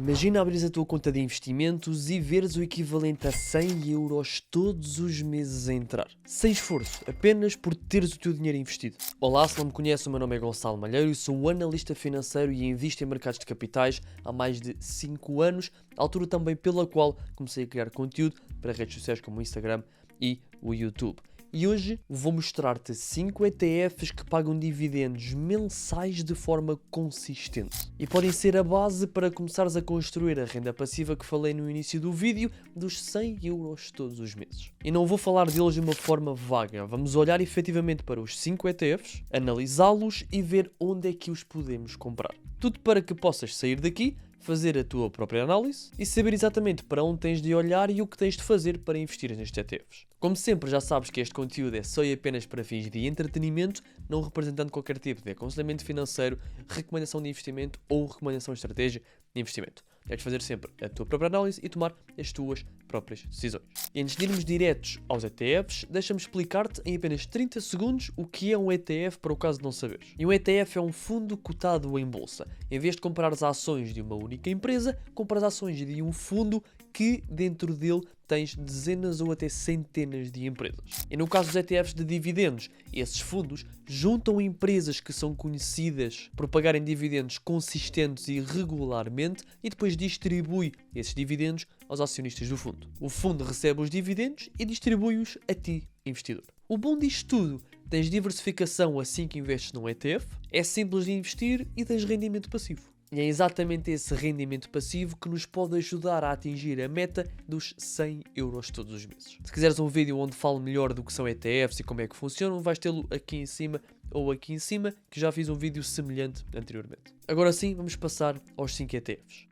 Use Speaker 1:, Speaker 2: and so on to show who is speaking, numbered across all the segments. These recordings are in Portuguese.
Speaker 1: Imagina abrir a tua conta de investimentos e veres o equivalente a 100 euros todos os meses a entrar. Sem esforço, apenas por teres o teu dinheiro investido. Olá, se não me conhece, o meu nome é Gonçalo Malheiro e sou analista financeiro e invisto em mercados de capitais há mais de 5 anos, altura também pela qual comecei a criar conteúdo para redes sociais como o Instagram e o YouTube. E hoje vou mostrar-te 5 ETFs que pagam dividendos mensais de forma consistente. E podem ser a base para começares a construir a renda passiva que falei no início do vídeo dos 100 euros todos os meses. E não vou falar deles de uma forma vaga, vamos olhar efetivamente para os 5 ETFs, analisá-los e ver onde é que os podemos comprar. Tudo para que possas sair daqui, fazer a tua própria análise e saber exatamente para onde tens de olhar e o que tens de fazer para investir nestes ETFs. Como sempre, já sabes que este conteúdo é só e apenas para fins de entretenimento, não representando qualquer tipo de aconselhamento financeiro, recomendação de investimento ou recomendação de estratégia de investimento. Deves fazer sempre a tua própria análise e tomar as tuas próprias decisões. E antes de irmos diretos aos ETFs, deixa-me explicar-te em apenas 30 segundos o que é um ETF para o caso de não saberes. E um ETF é um fundo cotado em bolsa. Em vez de comprar as ações de uma única empresa, compras ações de um fundo que dentro dele tens dezenas ou até centenas de empresas. E no caso dos ETFs de dividendos, esses fundos juntam empresas que são conhecidas por pagarem dividendos consistentes e regularmente e depois distribui esses dividendos aos acionistas do fundo. O fundo recebe os dividendos e distribui-os a ti, investidor. O bom disto tudo, tens diversificação assim que investes num ETF, é simples de investir e tens rendimento passivo. E é exatamente esse rendimento passivo que nos pode ajudar a atingir a meta dos 100 euros todos os meses. Se quiseres um vídeo onde falo melhor do que são ETFs e como é que funcionam, vais tê-lo aqui em cima ou aqui em cima, que já fiz um vídeo semelhante anteriormente. Agora sim, vamos passar aos 5 ETFs.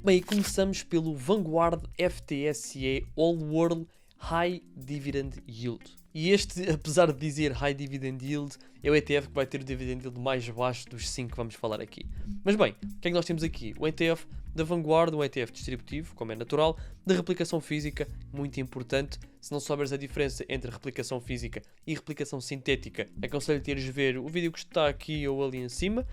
Speaker 1: Bem, começamos pelo Vanguard FTSE All World High Dividend Yield. E este, apesar de dizer High Dividend Yield, é o ETF que vai ter o dividend yield mais baixo dos 5 que vamos falar aqui. Mas bem, o que é que nós temos aqui? O ETF da Vanguard, um ETF distributivo, como é natural, de replicação física, muito importante. Se não souberes a diferença entre replicação física e replicação sintética, aconselho-te a ires ver o vídeo que está aqui ou ali em cima,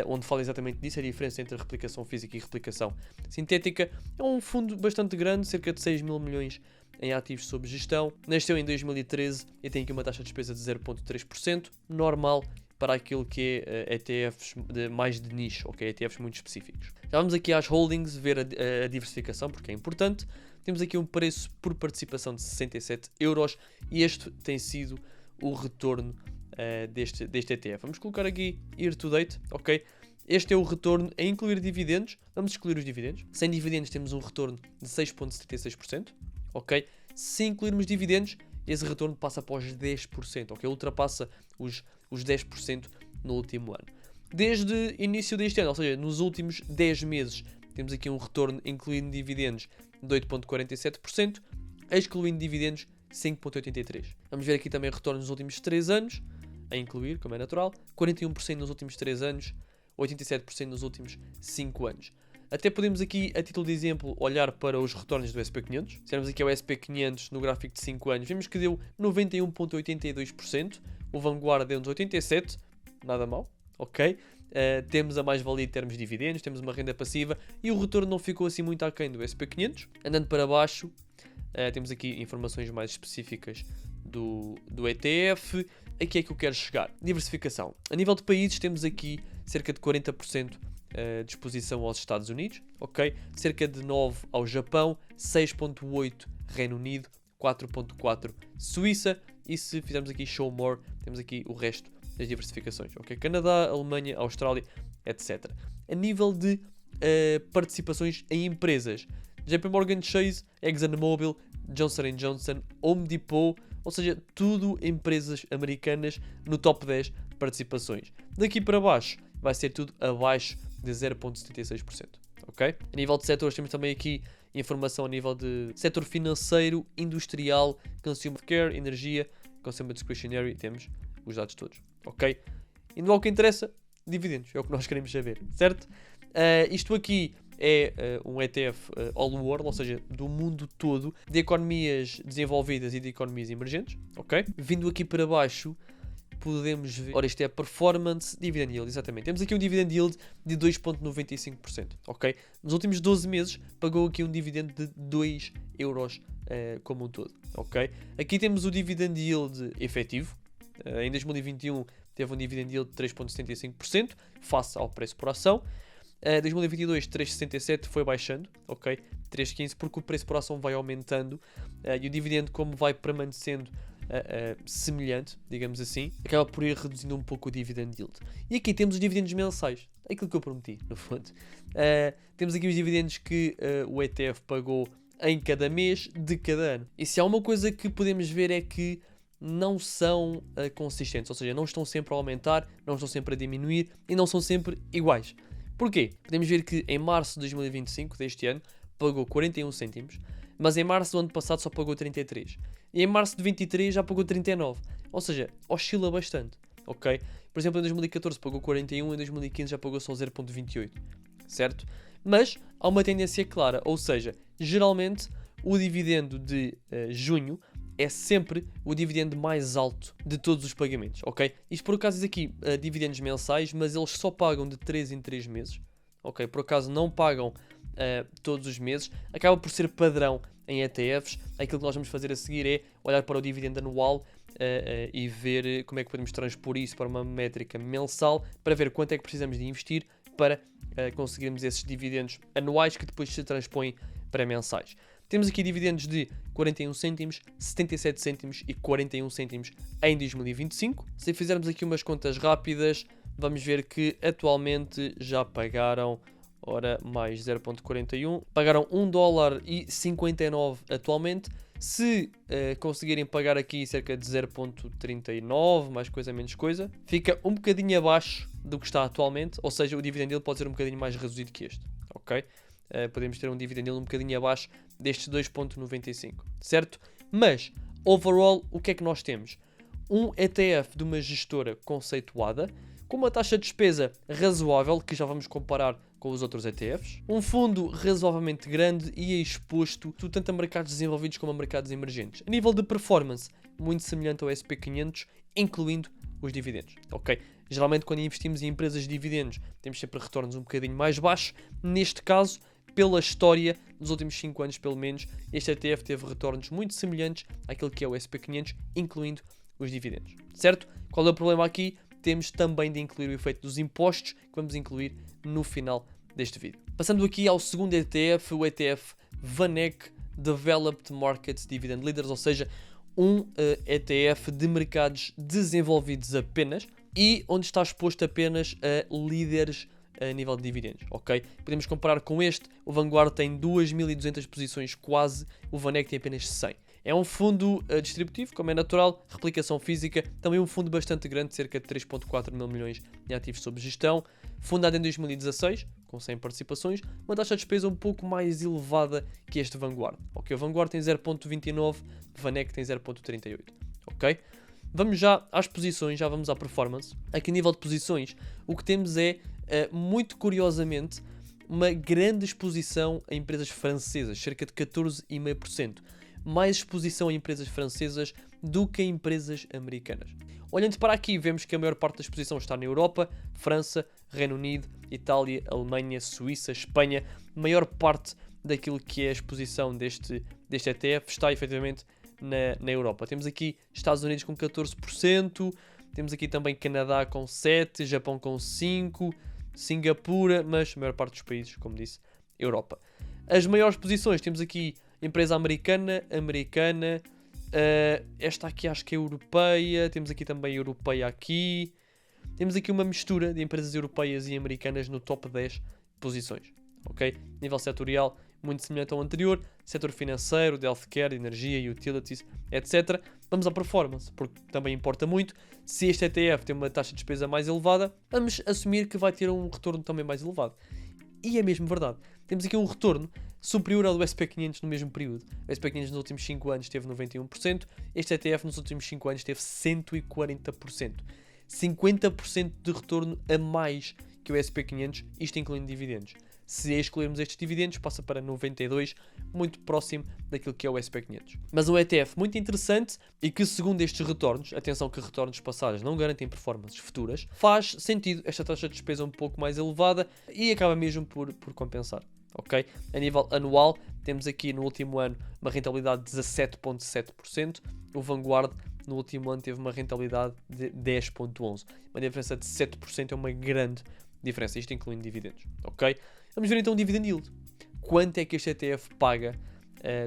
Speaker 1: onde fala exatamente disso, a diferença entre replicação física e replicação sintética. É um fundo bastante grande, cerca de 6 mil milhões em ativos sob gestão, nasceu em 2013 e tem aqui uma taxa de despesa de 0,3%, normal para aquilo que é ETFs mais de nicho, ok? ETFs muito específicos. Já vamos aqui às holdings, ver a diversificação, porque é importante. Temos aqui um preço por participação de 67 euros e este tem sido o retorno deste ETF. Vamos colocar aqui year to date, ok? Este é o retorno a incluir dividendos. Vamos excluir os dividendos. Sem dividendos temos um retorno de 6,76%. Ok? Se incluirmos dividendos, esse retorno passa para os 10%, ok? Ultrapassa os 10% no último ano. Desde início deste ano, ou seja, nos últimos 10 meses, temos aqui um retorno incluindo dividendos de 8,47%, excluindo dividendos 5,83%. Vamos ver aqui também retorno nos últimos 3 anos, a incluir, como é natural, 41% nos últimos 3 anos, 87% nos últimos 5 anos. Até podemos aqui, a título de exemplo, olhar para os retornos do SP500. Se olharmos aqui ao SP500 no gráfico de 5 anos, vemos que deu 91,82%. O Vanguard deu-nos 87%, nada mal, ok? Temos a mais-valia em termos de dividendos, temos uma renda passiva e o retorno não ficou assim muito aquém do SP500. Andando para baixo, temos aqui informações mais específicas do ETF. Aqui é que eu quero chegar. Diversificação. A nível de países, temos aqui cerca de 40% de exposição aos Estados Unidos, ok? Cerca de 9% ao Japão, 6,8% Reino Unido, 4,4% Suíça e se fizermos aqui show more, temos aqui o resto das diversificações, ok? Canadá, Alemanha, Austrália, etc. A nível de participações em empresas, JP Morgan Chase, ExxonMobil, Johnson & Johnson, Home Depot, ou seja, tudo empresas americanas no top 10 participações. Daqui para baixo vai ser tudo abaixo de 0,76%, ok? A nível de setores temos também aqui informação a nível de setor financeiro, industrial, consumer care, energia, consumer discretionary, temos os dados todos, ok? Indo ao que interessa, dividendos, é o que nós queremos saber, certo? Isto aqui é um ETF all world, ou seja, do mundo todo, de economias desenvolvidas e de economias emergentes, ok? Vindo aqui para baixo, podemos ver? Ora, isto é performance, dividend yield, exatamente. Temos aqui um dividend yield de 2,95%, ok? Nos últimos 12 meses pagou aqui um dividendo de 2 euros como um todo, ok? Aqui temos o dividend yield efetivo. Em 2021 teve um dividend yield de 3,75% face ao preço por ação. 2022 3,67 foi baixando, ok? 3,15 porque o preço por ação vai aumentando e o dividendo, como vai permanecendo semelhante, digamos assim, acaba por ir reduzindo um pouco o dividend yield. E aqui temos os dividendos mensais, aquilo que eu prometi, no fundo. Temos aqui os dividendos que o ETF pagou em cada mês de cada ano. E se há uma coisa que podemos ver é que não são consistentes, ou seja, não estão sempre a aumentar, não estão sempre a diminuir e não são sempre iguais. Porquê? Podemos ver que em março de 2025, deste ano, pagou 41 cêntimos, mas em março do ano passado só pagou 33. E em março de 23 já pagou 39. Ou seja, oscila bastante, ok? Por exemplo, em 2014 pagou 41, em 2015 já pagou só 0,28, certo? Mas há uma tendência clara, ou seja, geralmente o dividendo de junho é sempre o dividendo mais alto de todos os pagamentos, ok? Isto por acaso diz aqui dividendos mensais, mas eles só pagam de 3 em 3 meses, ok? Por acaso não pagam todos os meses, acaba por ser padrão em ETFs. Aquilo que nós vamos fazer a seguir é olhar para o dividendo anual e ver como é que podemos transpor isso para uma métrica mensal, para ver quanto é que precisamos de investir para conseguirmos esses dividendos anuais que depois se transpõem para mensais. Temos aqui dividendos de 41 cêntimos, 77 cêntimos e 41 cêntimos em 2025. Se fizermos aqui umas contas rápidas, vamos ver que atualmente já pagaram, ora, mais 0,41, pagaram $1,59 atualmente. Se conseguirem pagar aqui cerca de 0,39, mais coisa menos coisa, fica um bocadinho abaixo do que está atualmente, ou seja, o dividendo dele pode ser um bocadinho mais reduzido que este, ok? Podemos ter um dividendo dele um bocadinho abaixo destes 2,95, certo? Mas, overall, o que é que nós temos? Um ETF de uma gestora conceituada, com uma taxa de despesa razoável, que já vamos comparar com os outros ETFs, um fundo razoavelmente grande e exposto tanto a mercados desenvolvidos como a mercados emergentes. A nível de performance, muito semelhante ao SP500, incluindo os dividendos, ok? Geralmente quando investimos em empresas de dividendos, temos sempre retornos um bocadinho mais baixos. Neste caso, pela história, nos últimos 5 anos pelo menos, este ETF teve retornos muito semelhantes àquilo que é o SP500, incluindo os dividendos, certo? Qual é o problema aqui? Temos também de incluir o efeito dos impostos, que vamos incluir no final deste vídeo. Passando aqui ao segundo ETF, o ETF VanEck Developed Markets Dividend Leaders, ou seja, um ETF de mercados desenvolvidos apenas e onde está exposto apenas a líderes a nível de dividendos, ok? Podemos comparar com este, o Vanguard tem 2.200 posições quase, o VanEck tem apenas 100. É um fundo distributivo, como é natural, replicação física, também um fundo bastante grande, cerca de 3,4 mil milhões de ativos sob gestão, fundado em 2016, com 100 participações, uma taxa de despesa um pouco mais elevada que este Vanguard, ok? O Vanguard tem 0,29, o VanEck tem 0,38, ok? Vamos já às posições, já vamos à performance. Aqui a nível de posições, o que temos é, muito curiosamente, uma grande exposição a empresas francesas, cerca de 14,5%. Mais exposição a empresas francesas do que a empresas americanas. Olhando para aqui, vemos que a maior parte da exposição está na Europa, França, Reino Unido, Itália, Alemanha, Suíça, Espanha. A maior parte daquilo que é a exposição deste ETF está efetivamente na Europa. Temos aqui Estados Unidos com 14%, temos aqui também Canadá com 7%, Japão com 5%, Singapura, mas a maior parte dos países, como disse, Europa. As maiores posições, temos aqui empresa americana, esta aqui acho que é europeia, temos aqui também europeia aqui, temos aqui uma mistura de empresas europeias e americanas no top 10 posições, ok? Nível setorial, muito semelhante ao anterior, setor financeiro, de healthcare, energia, utilities, etc. Vamos à performance, porque também importa muito. Se este ETF tem uma taxa de despesa mais elevada, vamos assumir que vai ter um retorno também mais elevado. E é mesmo verdade. Temos aqui um retorno superior ao do SP500 no mesmo período. O SP500 nos últimos 5 anos teve 91%, este ETF nos últimos 5 anos teve 140%. 50% de retorno a mais que o SP500, isto incluindo dividendos. Se excluirmos estes dividendos, passa para 92, muito próximo daquilo que é o SP500. Mas um ETF muito interessante e que, segundo estes retornos, atenção que retornos passados não garantem performances futuras, faz sentido esta taxa de despesa um pouco mais elevada e acaba mesmo por compensar. Okay? A nível anual, temos aqui no último ano uma rentabilidade de 17,7%. O Vanguard no último ano teve uma rentabilidade de 10,11%. Uma diferença de 7% é uma grande diferença, isto incluindo dividendos. Okay? Vamos ver então o dividend yield. Quanto é que este ETF paga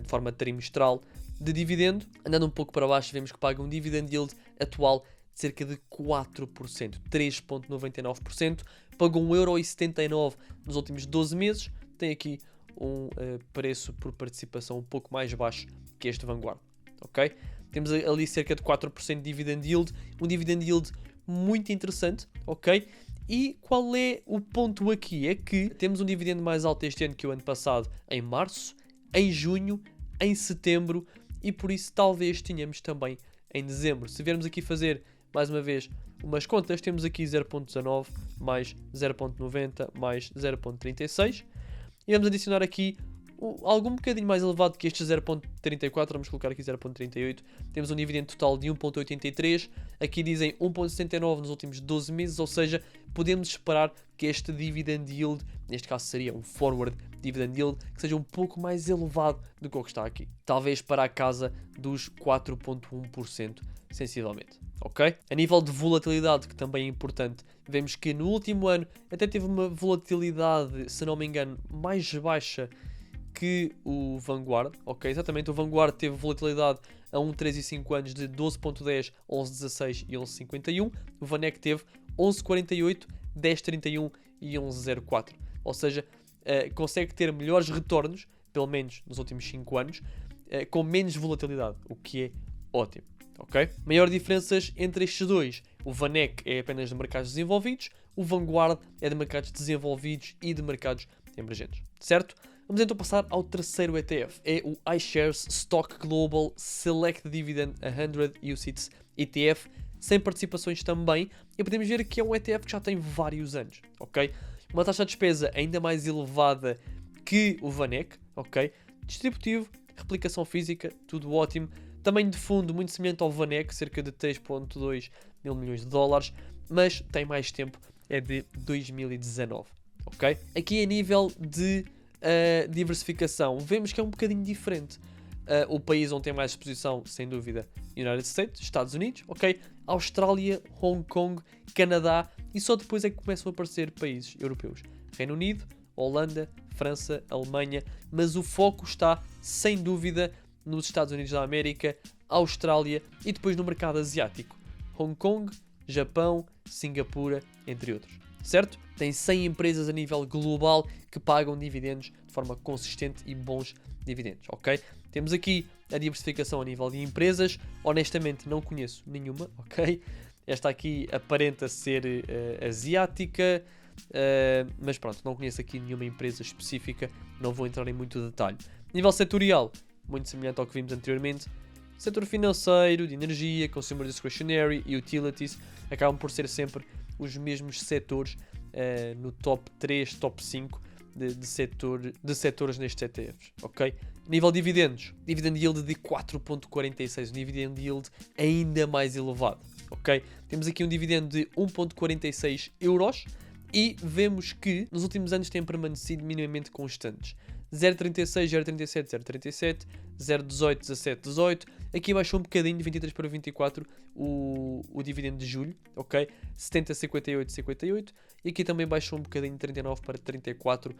Speaker 1: de forma trimestral de dividendo? Andando um pouco para baixo, vemos que paga um dividend yield atual de cerca de 4%, 3,99%. Pagou 1,79€ nos últimos 12 meses. Tem aqui um preço por participação um pouco mais baixo que este Vanguard. Okay? Temos ali cerca de 4% de dividend yield, um dividend yield muito interessante, ok? E qual é o ponto aqui? É que temos um dividendo mais alto este ano que o ano passado, em março, em junho, em setembro, e por isso talvez tenhamos também em dezembro. Se viermos aqui fazer, mais uma vez, umas contas, temos aqui 0.19 mais 0.90 mais 0.36, e vamos adicionar aqui algo um bocadinho mais elevado que este 0.34, vamos colocar aqui 0.38, temos um dividendo total de 1.83, aqui dizem 1.79 nos últimos 12 meses, ou seja, podemos esperar que este dividend yield, neste caso seria um forward dividend yield, que seja um pouco mais elevado do que o que está aqui. Talvez para a casa dos 4.1%, sensivelmente. Ok? A nível de volatilidade, que também é importante, vemos que no último ano até teve uma volatilidade, se não me engano, mais baixa que o Vanguard, ok? Exatamente, o Vanguard teve volatilidade a 1, 3 e 5 anos de 12.10, 11.16 e 11.51. O Vanek teve 11.48, 10.31 e 11.04. Ou seja, consegue ter melhores retornos, pelo menos nos últimos 5 anos, com menos volatilidade, o que é ótimo. Okay? Maior diferenças entre estes dois. O Vanek é apenas de mercados desenvolvidos, o Vanguard é de mercados desenvolvidos e de mercados emergentes. Certo? Vamos então passar ao terceiro ETF. É o iShares Stock Global Select Dividend 100 UCITS ETF, sem participações também. E podemos ver que é um ETF que já tem vários anos. Okay? Uma taxa de despesa ainda mais elevada que o Vanek. Okay? Distributivo, replicação física, tudo ótimo. Tamanho de fundo muito semelhante ao Vanek, cerca de 3,2 mil milhões de dólares, mas tem mais tempo, é de 2019. Okay? Aqui a nível de diversificação, vemos que é um bocadinho diferente. O país onde tem mais exposição, sem dúvida, United States, Estados Unidos, ok? Austrália, Hong Kong, Canadá, e só depois é que começam a aparecer países europeus. Reino Unido, Holanda, França, Alemanha, mas o foco está, sem dúvida, nos Estados Unidos da América, Austrália e depois no mercado asiático. Hong Kong, Japão, Singapura, entre outros. Certo? Tem 100 empresas a nível global que pagam dividendos de forma consistente e bons dividendos, ok? Temos aqui a diversificação a nível de empresas. Honestamente não conheço nenhuma, ok? Esta aqui aparenta ser asiática, mas pronto, não conheço aqui nenhuma empresa específica, não vou entrar em muito detalhe. Nível setorial, muito semelhante ao que vimos anteriormente. Setor financeiro, de energia, consumer discretionary e utilities acabam por ser sempre os mesmos setores no top 3, top 5 de setores nestes ETFs, ok? Nível de dividendos, dividend yield de 4.46, um dividend yield ainda mais elevado, ok? Temos aqui um dividendo de 1.46 euros e vemos que nos últimos anos têm permanecido minimamente constantes. 0.36, 0.37, 0.37, 0.18, 17, 18. Aqui baixou um bocadinho de 23 para 24 o dividendo de julho, ok? 70, 58, 58. E aqui também baixou um bocadinho de 39 para 34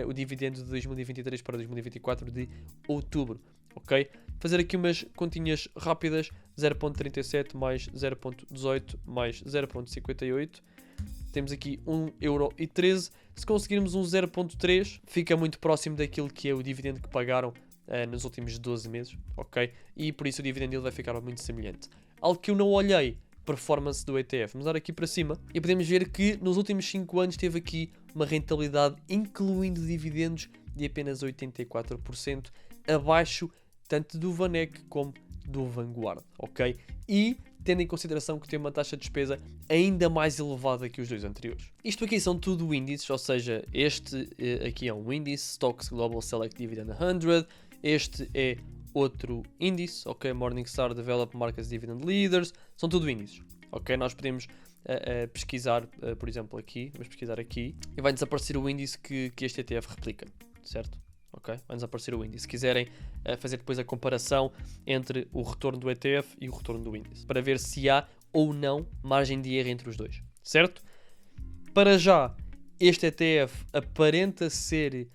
Speaker 1: o dividendo de 2023 para 2024 de outubro, ok? Fazer aqui umas continhas rápidas, 0.37 mais 0.18 mais 0.58. Temos aqui 1,13€. Se conseguirmos um 0.3, fica muito próximo daquilo que é o dividendo que pagaram nos últimos 12 meses, ok? E por isso o dividend yield vai ficar muito semelhante. Algo que eu não olhei, performance do ETF. Vamos dar aqui para cima e podemos ver que nos últimos 5 anos teve aqui uma rentabilidade, incluindo dividendos, de apenas 84%, abaixo tanto do Vanek como do Vanguard, ok? E tendo em consideração que tem uma taxa de despesa ainda mais elevada que os dois anteriores. Isto aqui são tudo índices, ou seja, este aqui é um índice, Stocks Global Select Dividend 100, este é outro índice, ok, Morningstar Developed Markets Dividend Leaders, são tudo índices, ok, nós podemos pesquisar, por exemplo aqui, vamos pesquisar aqui, e vai-nos aparecer o índice que este ETF replica, certo? Ok, vai-nos aparecer o índice. Se quiserem fazer depois a comparação entre o retorno do ETF e o retorno do índice, para ver se há ou não margem de erro entre os dois, certo? Para já, este ETF aparenta ser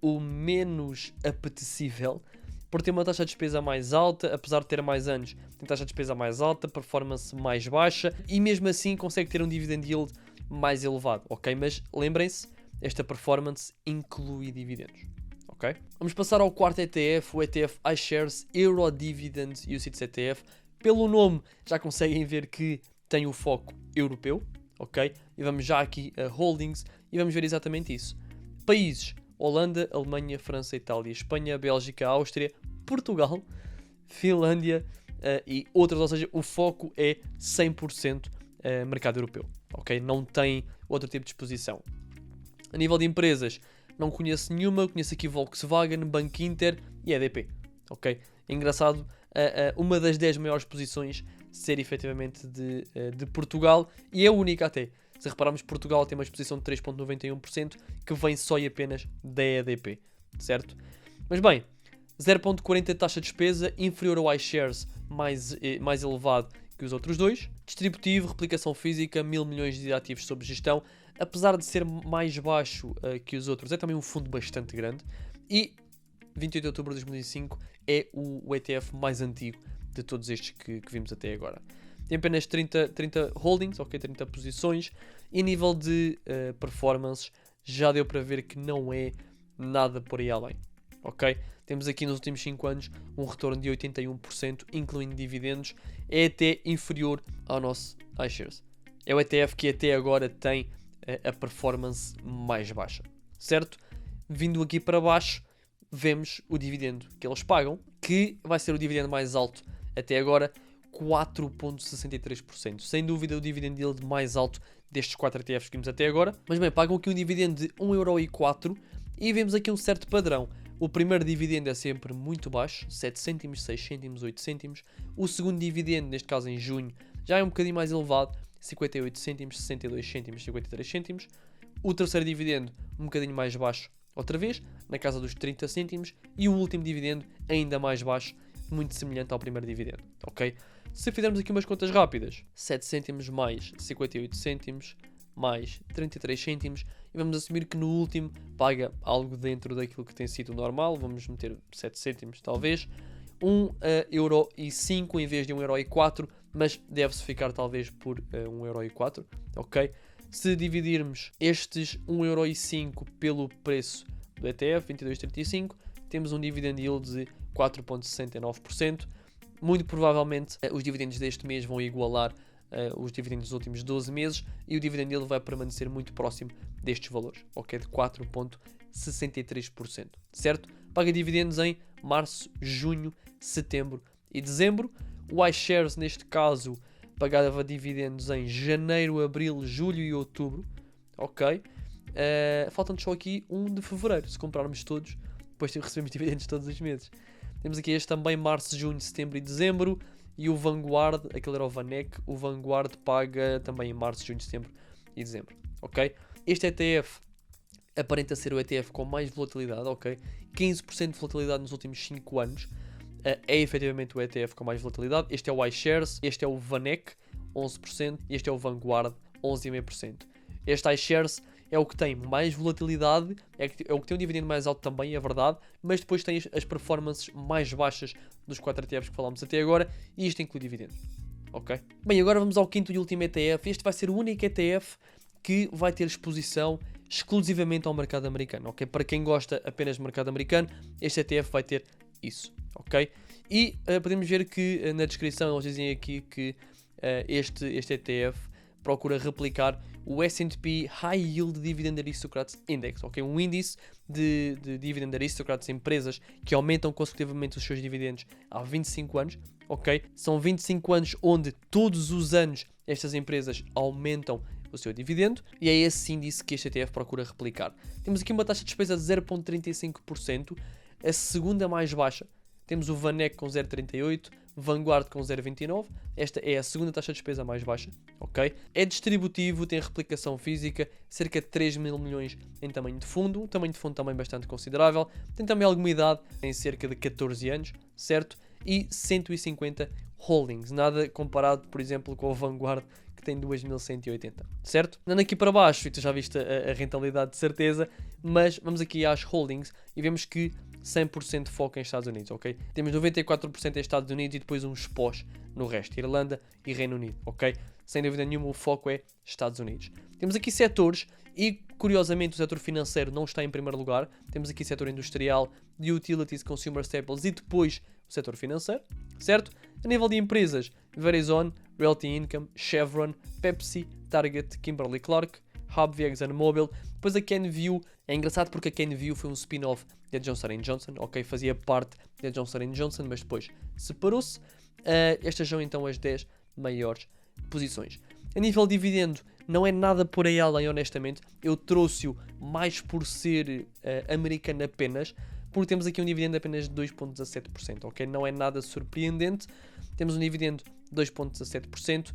Speaker 1: o menos apetecível, por ter uma taxa de despesa mais alta, apesar de ter mais anos, tem taxa de despesa mais alta, performance mais baixa, e mesmo assim consegue ter um dividend yield mais elevado, ok? Mas lembrem-se, esta performance inclui dividendos. Okay? Vamos passar ao quarto ETF, o ETF iShares Euro Dividend UCITS ETF. Pelo nome já conseguem ver que tem o foco europeu, ok? E vamos já aqui a Holdings e vamos ver exatamente isso. Países: Holanda, Alemanha, França, Itália, Espanha, Bélgica, Áustria, Portugal, Finlândia e outras, ou seja, o foco é 100% mercado europeu, ok? Não tem outro tipo de exposição. A nível de empresas, não conheço nenhuma, conheço aqui Volkswagen, Banco Inter e EDP, ok? É engraçado, uma das 10 maiores posições ser efetivamente de Portugal, e é a única até. Se repararmos, Portugal tem uma exposição de 3,91% que vem só e apenas da EDP, certo? Mas bem, 0,40 taxa de despesa, inferior ao iShares, mais elevado que os outros dois. Distributivo, replicação física, 1.000 milhões de ativos sob gestão. Apesar de ser mais baixo que os outros, é também um fundo bastante grande. E 28 de outubro de 2005 é o ETF mais antigo de todos estes que vimos até agora. Tem apenas 30 holdings, ok, 30 posições. E a nível de performances, já deu para ver que não é nada por aí além. Ok? Temos aqui nos últimos 5 anos um retorno de 81%, incluindo dividendos. É até inferior ao nosso iShares. É o ETF que até agora tem a performance mais baixa, certo? Vindo aqui para baixo, vemos o dividendo que eles pagam, que vai ser o dividendo mais alto até agora, 4,63%. Sem dúvida o dividend yield mais alto destes 4 ETFs que vimos até agora. Mas bem, pagam aqui um dividendo de 1,04€ e vemos aqui um certo padrão. O primeiro dividendo é sempre muito baixo, 7 cêntimos, 6 cêntimos, 8 cêntimos. O segundo dividendo, neste caso em junho, já é um bocadinho mais elevado, 58 cêntimos, 62 cêntimos, 53 cêntimos. O terceiro dividendo, um bocadinho mais baixo, outra vez, na casa dos 30 cêntimos. E o último dividendo, ainda mais baixo, muito semelhante ao primeiro dividendo, ok? Se fizermos aqui umas contas rápidas, 7 cêntimos mais 58 cêntimos mais 33 cêntimos, e vamos assumir que no último paga algo dentro daquilo que tem sido normal, vamos meter 7 cêntimos talvez, 1,05€ em vez de 1,04€, mas deve-se ficar talvez por 1,04€, ok? Se dividirmos estes 1,05€ pelo preço do ETF, 22,35, temos um dividend yield de 4,69%. Muito provavelmente os dividendos deste mês vão igualar os dividendos dos últimos 12 meses e o dividend yield vai permanecer muito próximo destes valores, ok? De 4,63%, certo? Paga dividendos em março, junho, setembro e dezembro. O iShares, neste caso, pagava dividendos em janeiro, abril, julho e outubro, ok? Faltam-nos só aqui 1 de fevereiro, se comprarmos todos, depois recebemos dividendos todos os meses. Temos aqui este também, março, junho, setembro e dezembro. E o Vanguard, aquele era o Vanek, o Vanguard paga também em março, junho, setembro e dezembro, ok? Este ETF aparenta ser o ETF com mais volatilidade, ok? 15% de volatilidade nos últimos 5 anos. É efetivamente o ETF com mais volatilidade. Este é o iShares, este é o Vanek, 11%, e este é o Vanguard, 11,5%. Este iShares é o que tem mais volatilidade, é o que tem um dividendo mais alto também, é verdade, mas depois tem as performances mais baixas dos 4 ETFs que falámos até agora, e isto inclui dividendos, ok? Bem, agora vamos ao quinto e último ETF. Este vai ser o único ETF que vai ter exposição exclusivamente ao mercado americano, ok? Para quem gosta apenas do mercado americano, este ETF vai ter isso, ok? E podemos ver que na descrição eles dizem aqui que este ETF procura replicar o S&P High Yield Dividend Aristocrats Index, ok? Um índice de Dividend Aristocrats, empresas que aumentam consecutivamente os seus dividendos há 25 anos, ok? São 25 anos onde todos os anos estas empresas aumentam o seu dividendo e é esse índice que este ETF procura replicar. Temos aqui uma taxa de despesa de 0,35%, a segunda mais baixa. Temos o VanEck com 0,38%, Vanguard com 0,29%. Esta é a segunda taxa de despesa mais baixa, ok? É distributivo, tem replicação física, cerca de 3 mil milhões em tamanho de fundo. O tamanho de fundo também bastante considerável. Tem também alguma idade, tem cerca de 14 anos, certo? E 150 holdings. Nada comparado, por exemplo, com o Vanguard, que tem 2.180, certo? Andando aqui para baixo, e tu já viste a rentabilidade de certeza, mas vamos aqui às holdings e vemos que 100% foco em Estados Unidos, ok? Temos 94% em Estados Unidos e depois uns pós no resto, Irlanda e Reino Unido, ok? Sem dúvida nenhuma o foco é Estados Unidos. Temos aqui setores e, curiosamente, o setor financeiro não está em primeiro lugar. Temos aqui setor industrial, de utilities, consumer staples e depois o setor financeiro, certo? A nível de empresas, Verizon, Realty Income, Chevron, Pepsi, Target, Kimberly-Clark, Hub, ExxonMobil. Depois a Kenvue. É engraçado porque a Kenvue foi um spin-off da Johnson & Johnson, ok? Fazia parte da Johnson & Johnson, mas depois separou-se. Estas são então as 10 maiores posições. A nível de dividendo, não é nada por aí além, honestamente. Eu trouxe-o mais por ser americano apenas, porque temos aqui um dividendo apenas de 2,17%, ok? Não é nada surpreendente. Temos um dividendo de 2,17%,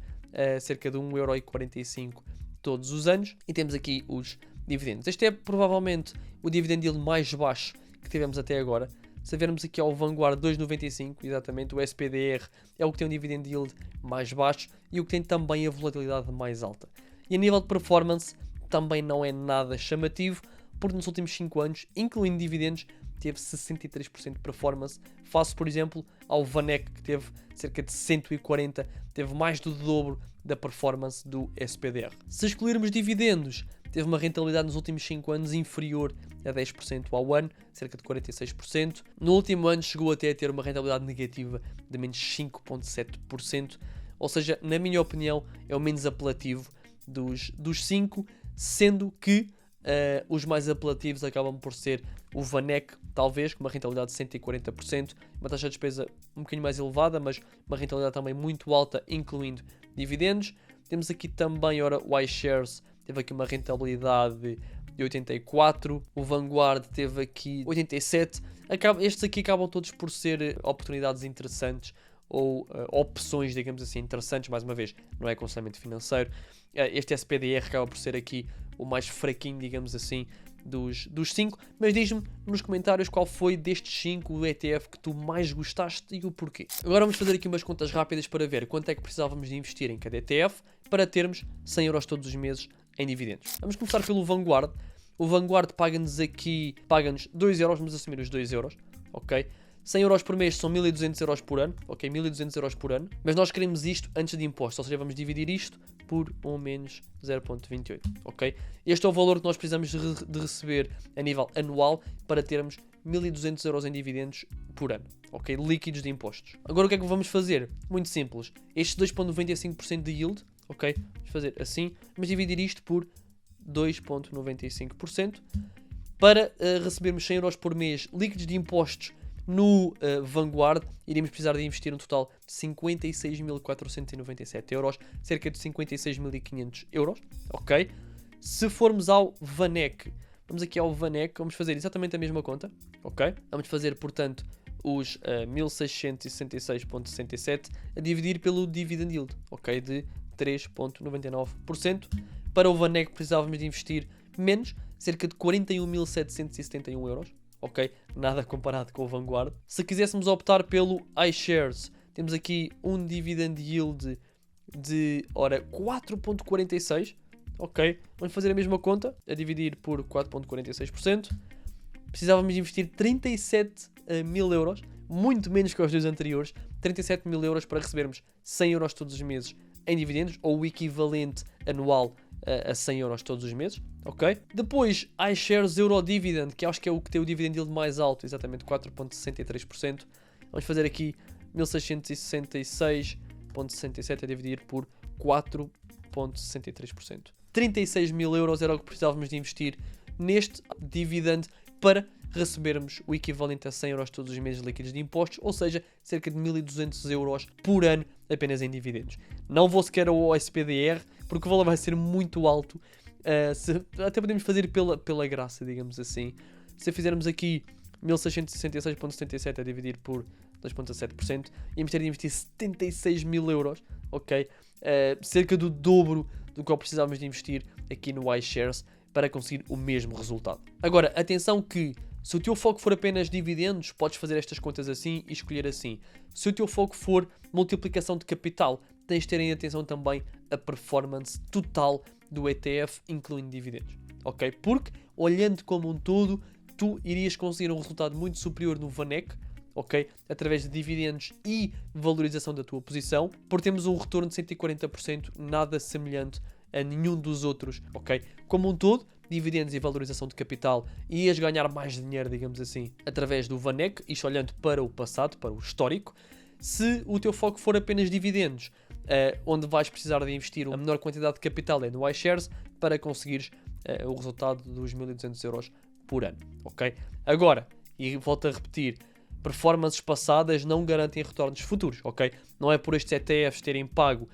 Speaker 1: cerca de 1,45€ todos os anos. E temos aqui os dividendos. Este é provavelmente o dividend yield mais baixo que tivemos até agora. Se vermos aqui ao Vanguard 2,95, exatamente, o SPDR é o que tem um dividend yield mais baixo e o que tem também a volatilidade mais alta. E a nível de performance também não é nada chamativo, porque nos últimos 5 anos, incluindo dividendos, teve 63% de performance, face, por exemplo, ao VanEck, que teve cerca de 140%, teve mais do dobro da performance do SPDR. Se excluirmos dividendos, teve uma rentabilidade nos últimos 5 anos inferior a 10% ao ano, cerca de 46%. No último ano chegou até a ter uma rentabilidade negativa de menos 5,7%, ou seja, na minha opinião, é o menos apelativo dos 5, sendo que os mais apelativos acabam por ser o VanEck, talvez, com uma rentabilidade de 140%, uma taxa de despesa um bocadinho mais elevada, mas uma rentabilidade também muito alta, incluindo dividendos. Temos aqui também, ora, o iShares teve aqui uma rentabilidade de 84%, o Vanguard teve aqui 87%. Estes aqui acabam todos por ser oportunidades interessantes ou opções, digamos assim, interessantes. Mais uma vez, não é aconselhamento financeiro. Este SPDR acaba por ser aqui o mais fraquinho, digamos assim, dos 5. Mas diz-me nos comentários qual foi destes 5 o ETF que tu mais gostaste e o porquê. Agora vamos fazer aqui umas contas rápidas para ver quanto é que precisávamos de investir em cada ETF para termos 100€ todos os meses em dividendos. Vamos começar pelo Vanguard. O Vanguard paga-nos 2€, vamos assumir os 2€, ok? 100€ por mês são 1.200€ por ano, ok? 1.200€ por ano. Mas nós queremos isto antes de impostos, ou seja, vamos dividir isto por 1 menos 0,28, ok? Este é o valor que nós precisamos de receber a nível anual para termos 1.200€ em dividendos por ano, ok? Líquidos de impostos. Agora o que é que vamos fazer? Muito simples. Este 2,95% de yield, ok? Vamos fazer assim, vamos dividir isto por 2,95% para recebermos 100€ por mês líquidos de impostos. No Vanguard iríamos precisar de investir um total de 56.497€, cerca de 56.500€, ok? Se formos ao VanEck, vamos aqui ao VanEck, vamos fazer exatamente a mesma conta, ok? Vamos fazer, portanto, os 1.666,67 a dividir pelo dividend yield, ok? De 3,99%. Para o VanEck precisávamos de investir menos, cerca de 41.771€, ok? Nada comparado com o Vanguard. Se quiséssemos optar pelo iShares, temos aqui um dividend yield de, 4,46%, ok? Vamos fazer a mesma conta, a dividir por 4,46%. Precisávamos de investir 37.000€, muito menos que os dois anteriores, 37.000€ para recebermos 100€ todos os meses em dividendos, ou o equivalente anual a 100€ todos os meses, ok? Depois, iShares Euro Dividend, que acho que é o que tem o dividend yield mais alto, exatamente 4,63%. Vamos fazer aqui 1.666,67 a dividir por 4,63%. 36.000€ era o que precisávamos de investir neste dividend para recebermos o equivalente a 100 euros todos os meses líquidos de impostos, ou seja, cerca de 1.200 euros por ano apenas em dividendos. Não vou sequer ao SPDR, porque o valor vai ser muito alto. Até podemos fazer pela graça, digamos assim. Se fizermos aqui 1666,77 a dividir por 2,7%, íamos ter de investir 76 mil euros, ok? Cerca do dobro do que precisávamos de investir aqui no iShares para conseguir o mesmo resultado. Agora, atenção que se o teu foco for apenas dividendos, podes fazer estas contas assim e escolher assim. Se o teu foco for multiplicação de capital, tens de ter em atenção também a performance total do ETF, incluindo dividendos, ok? Porque, olhando como um todo, tu irias conseguir um resultado muito superior no VANEC, ok? Através de dividendos e valorização da tua posição, porque temos um retorno de 140%, nada semelhante a nenhum dos outros, ok? Como um todo, dividendos e valorização de capital, ias ganhar mais dinheiro, digamos assim, através do VANEC, isto olhando para o passado, para o histórico. Se o teu foco for apenas dividendos, onde vais precisar de investir a menor quantidade de capital é no iShares para conseguires o resultado dos 1.200 euros por ano, ok? Agora, e volto a repetir, performances passadas não garantem retornos futuros, ok? Não é por estes ETFs terem pago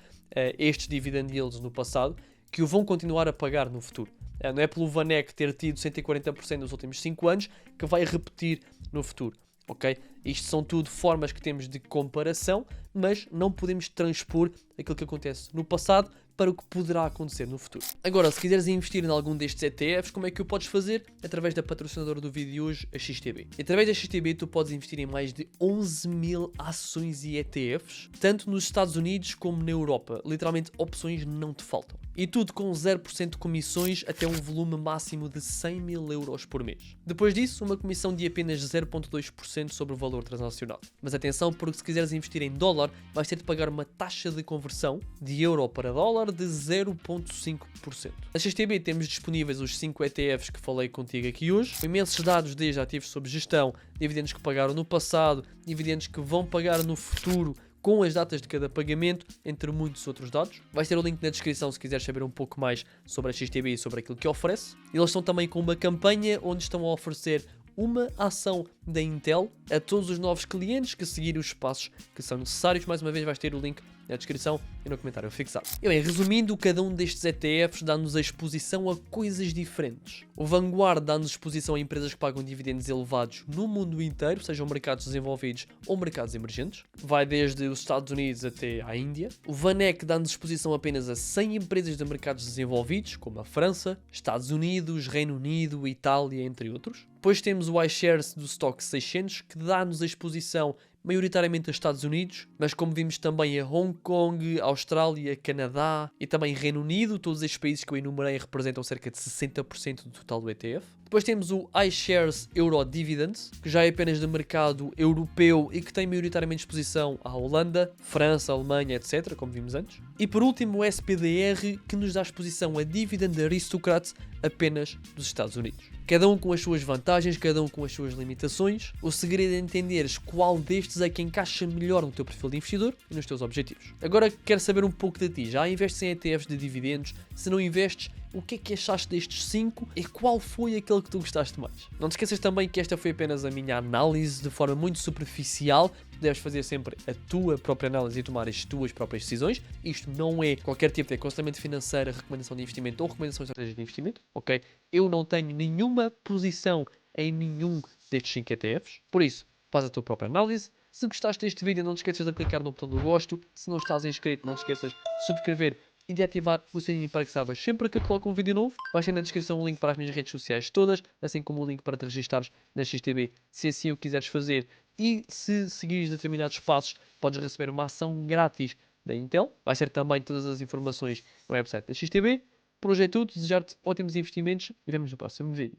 Speaker 1: estes dividend yields no passado que o vão continuar a pagar no futuro. Não é pelo VANEC ter tido 140% nos últimos 5 anos que vai repetir no futuro, ok? Isto são tudo formas que temos de comparação, mas não podemos transpor aquilo que acontece no passado para o que poderá acontecer no futuro. Agora, se quiseres investir em algum destes ETFs, como é que o podes fazer? Através da patrocinadora do vídeo de hoje, a XTB. E através da XTB, tu podes investir em mais de 11 mil ações e ETFs, tanto nos Estados Unidos como na Europa. Literalmente, opções não te faltam. E tudo com 0% de comissões até um volume máximo de 100 mil euros por mês. Depois disso, uma comissão de apenas 0,2% sobre o valor transacional. Mas atenção, porque se quiseres investir em dólar, vais ter de pagar uma taxa de conversão de euro para dólar de 0,5%. Na XTB temos disponíveis os 5 ETFs que falei contigo aqui hoje, com imensos dados desde ativos sob gestão, dividendos que pagaram no passado, dividendos que vão pagar no futuro, com as datas de cada pagamento, entre muitos outros dados. Vais ter o link na descrição se quiseres saber um pouco mais sobre a XTB e sobre aquilo que oferece. Eles estão também com uma campanha onde estão a oferecer uma ação da Intel a todos os novos clientes que seguirem os passos que são necessários. Mais uma vez vais ter o link na descrição e no comentário fixado. E bem, resumindo, cada um destes ETFs dá-nos a exposição a coisas diferentes. O Vanguard dá-nos exposição a empresas que pagam dividendos elevados no mundo inteiro, sejam mercados desenvolvidos ou mercados emergentes. Vai desde os Estados Unidos até à Índia. O VANEC dá-nos exposição apenas a 100 empresas de mercados desenvolvidos, como a França, Estados Unidos, Reino Unido, Itália, entre outros. Depois temos o iShares do Stock 600, que dá-nos a exposição maioritariamente aos Estados Unidos, mas como vimos também a Hong Kong, Austrália, Canadá e também Reino Unido. Todos estes países que eu enumerei representam cerca de 60% do total do ETF. Depois temos o iShares Euro Dividends, que já é apenas de mercado europeu e que tem maioritariamente exposição à Holanda, França, Alemanha, etc., como vimos antes. E por último o SPDR, que nos dá exposição a Dividend Aristocrats apenas dos Estados Unidos. Cada um com as suas vantagens, cada um com as suas limitações. O segredo é entenderes qual destes é que encaixa melhor no teu perfil de investidor e nos teus objetivos. Agora quero saber um pouco de ti. Já investes em ETFs de dividendos? Se não investes, o que é que achaste destes 5 e qual foi aquele que tu gostaste mais? Não te esqueças também que esta foi apenas a minha análise de forma muito superficial. Deves fazer sempre a tua própria análise e tomar as tuas próprias decisões. Isto não é qualquer tipo de aconselhamento financeiro, recomendação de investimento ou recomendação de estratégia de investimento, ok? Eu não tenho nenhuma posição em nenhum destes 5 ETFs, por isso, faz a tua própria análise. Se gostaste deste vídeo, não te esqueças de clicar no botão do gosto. Se não estás inscrito, não te esqueças de subscrever e de ativar o sininho para que saibas sempre que eu coloco um vídeo novo. Vais ter na descrição o link para as minhas redes sociais todas, assim como o link para te registares na XTB, se assim o quiseres fazer. E se seguires determinados passos, podes receber uma ação grátis da Intel. Vai ser também todas as informações no website da XTB. Por hoje é tudo, desejar-te ótimos investimentos e vemos no próximo vídeo.